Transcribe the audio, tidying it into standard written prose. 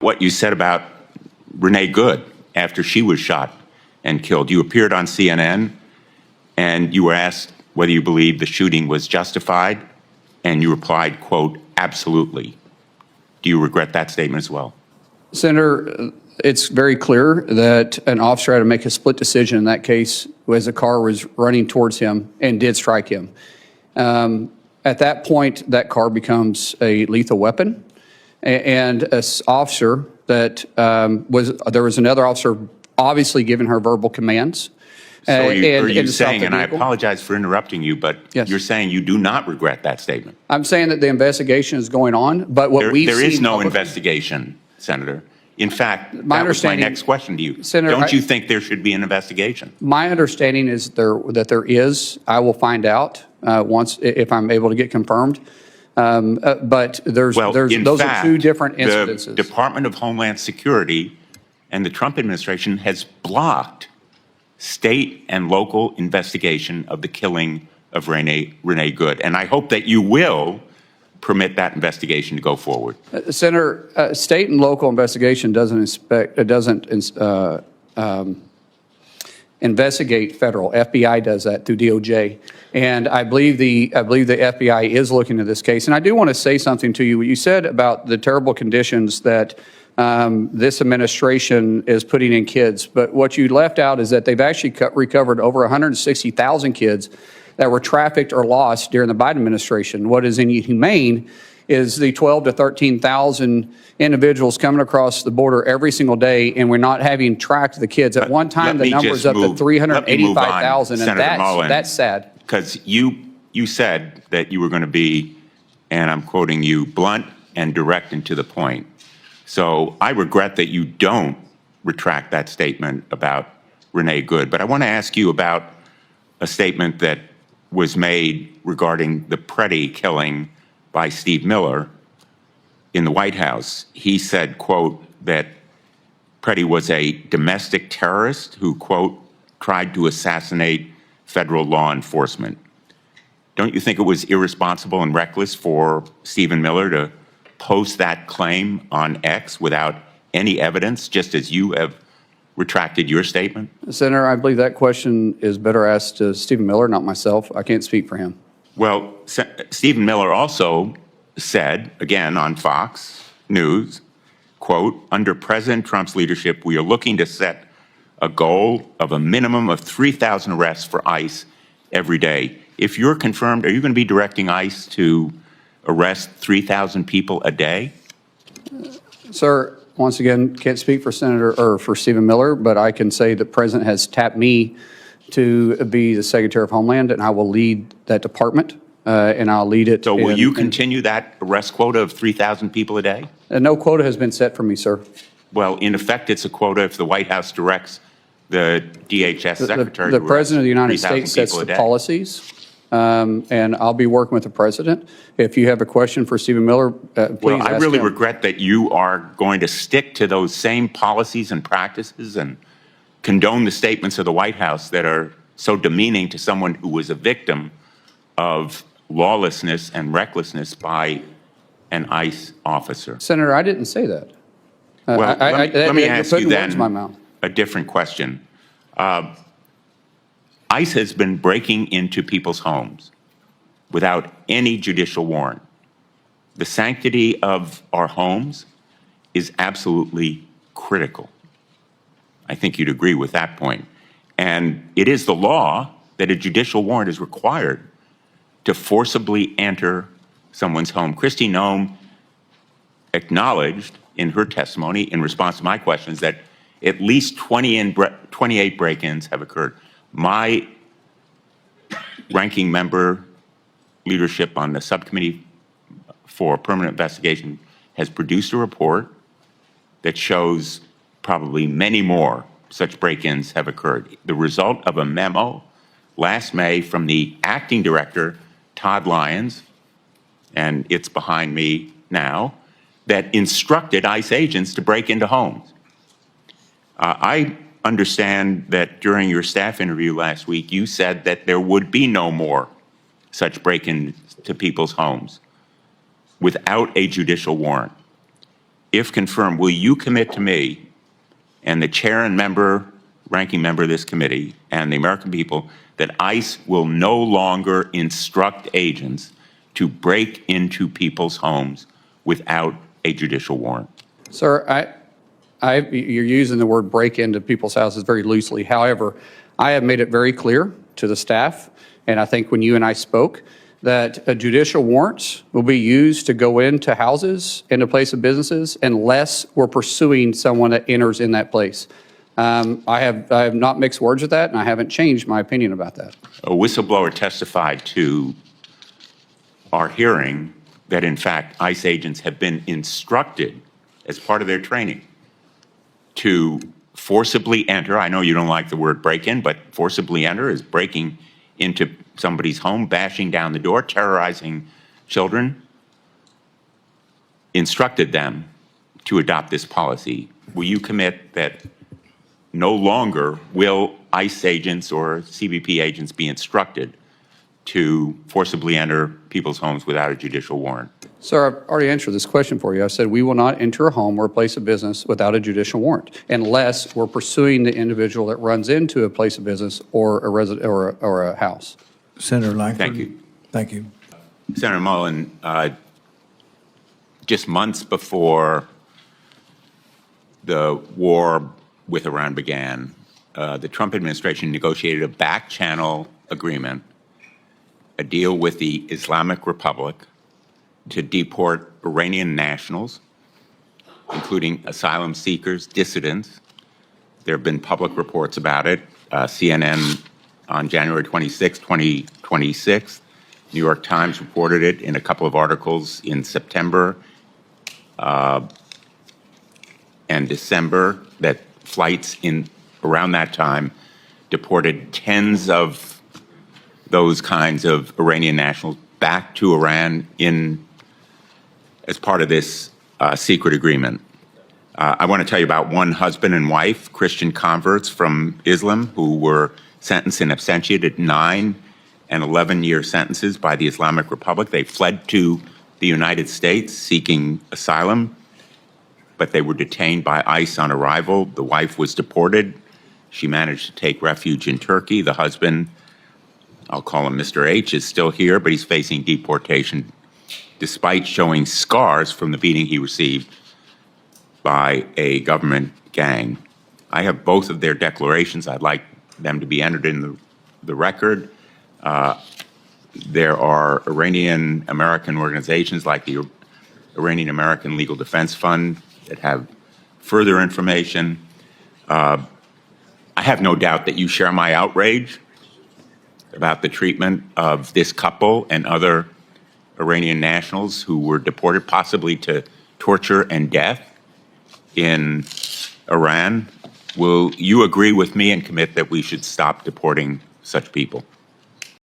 what you said about Renee Good after she was shot and killed. You appeared on CNN and you were asked whether you believed the shooting was justified, and you replied, quote, absolutely. Do you regret that statement as well? Senator, it's very clear that an officer had to make a split decision in that case as a car was running towards him and did strike him. At that point, that car becomes a lethal weapon. And an officer that there was another officer obviously giving her verbal commands. So are you saying, and I apologize for interrupting you, but yes, you're saying you do not regret that statement? I'm saying that the investigation is going on, but what we've seen... There is no investigation, Senator. In fact, that was my next question to you. Senator, don't you think there should be an investigation? My understanding is that there is. I will find out once if I'm able to get confirmed. But those are two different incidences. The Department of Homeland Security and the Trump administration has blocked state and local investigation of the killing of Renee Good. And I hope that you will permit that investigation to go forward. Senator, state and local investigation doesn't investigate federal. FBI does that through DOJ. And I believe the FBI is looking at this case. And I do want to say something to you. What you said about the terrible conditions that this administration is putting in kids. But what you left out is that they've actually recovered over 160,000 kids that were trafficked or lost during the Biden administration. What is inhumane is the 12 to 13,000 individuals coming across the border every single day, and we're not having tracked the kids. At one time, the number's up to 385,000, and that's sad. Because you said that you were going to be, and I'm quoting you, blunt and direct and to the point. So I regret that you don't retract that statement about Renee Good. But I want to ask you about a statement that was made regarding the Preddy killing by Steve Miller in the White House. He said, quote, that Preddy was a domestic terrorist who, quote, tried to assassinate federal law enforcement. Don't you think it was irresponsible and reckless for Stephen Miller to post that claim on X without any evidence, just as you have retracted your statement? Senator, I believe that question is better asked to Stephen Miller, not myself. I can't speak for him. Well, Stephen Miller also said, again on Fox News, quote, under President Trump's leadership, we are looking to set a goal of a minimum of 3,000 arrests for ICE every day. If you're confirmed, are you going to be directing ICE to arrest 3,000 people a day? Sir, once again, can't speak for for Stephen Miller, but I can say the President has tapped me to be the Secretary of Homeland, and I will lead that department, and I'll lead it. So will you continue that arrest quota of 3,000 people a day? No quota has been set for me, sir. Well, in effect, it's a quota if the White House directs the DHS Secretary the President of the United States sets the policies, and I'll be working with the President. If you have a question for Stephen Miller, please ask him. Well, I really regret that you are going to stick to those same policies and practices and condone the statements of the White House that are so demeaning to someone who was a victim of lawlessness and recklessness by an ICE officer. Senator, I didn't say that. Well, let me ask you then my mouth. A different question. ICE has been breaking into people's homes without any judicial warrant. The sanctity of our homes is absolutely critical. I think you'd agree with that point. And it is the law that a judicial warrant is required to forcibly enter someone's home. Kristi Noem acknowledged in her testimony in response to my questions that at least 28 break-ins have occurred. My ranking member leadership on the subcommittee for permanent investigation has produced a report that shows probably many more such break-ins have occurred. The result of a memo last May from the acting director, Todd Lyons, and it's behind me now, that instructed ICE agents to break into homes. I understand that during your staff interview last week, you said that there would be no more such break-ins to people's homes without a judicial warrant. if confirmed, will you commit to me and the chair and ranking member of this committee and the American people that ICE will no longer instruct agents to break into people's homes without a judicial warrant? Sir, you're using the word break into people's houses very loosely. However, I have made it very clear to the staff, and I think when you and I spoke, that judicial warrants will be used to go into houses, into place of businesses, unless we're pursuing someone that enters in that place. I have not mixed words with that, and I haven't changed my opinion about that. A whistleblower testified to our hearing that, in fact, ICE agents have been instructed as part of their training to forcibly enter. I know you don't like the word break-in, but forcibly enter is breaking into somebody's home, bashing down the door, terrorizing children, instructed them to adopt this policy. Will you commit that no longer will ICE agents or CBP agents be instructed to forcibly enter people's homes without a judicial warrant? Sir, I've already answered this question for you. I said we will not enter a home or a place of business without a judicial warrant unless we're pursuing the individual that runs into a place of business or a house. Senator Langford. Thank you. Thank you. Senator Mullen, just months before the war with Iran began, the Trump administration negotiated a back-channel agreement, a deal with the Islamic Republic to deport Iranian nationals, including asylum seekers, dissidents. There have been public reports about it. CNN on January 26, 2026. New York Times reported it in a couple of articles in September and December, that flights in around that time deported tens of those kinds of Iranian nationals back to Iran as part of this secret agreement. I want to tell you about one husband and wife, Christian converts from Islam, who were sentenced in absentia to 9 and 11-year sentences by the Islamic Republic. They fled to the United States seeking asylum, but they were detained by ICE on arrival. The wife was deported. She managed to take refuge in Turkey. The husband, I'll call him Mr. H, is still here, but he's facing deportation despite showing scars from the beating he received by a government gang. I have both of their declarations. I'd like them to be entered in the record. There are Iranian-American organizations like the Iranian-American Legal Defense Fund that have further information. I have no doubt that you share my outrage about the treatment of this couple and other Iranian nationals who were deported possibly to torture and death in Iran. Will you agree with me and commit that we should stop deporting such people?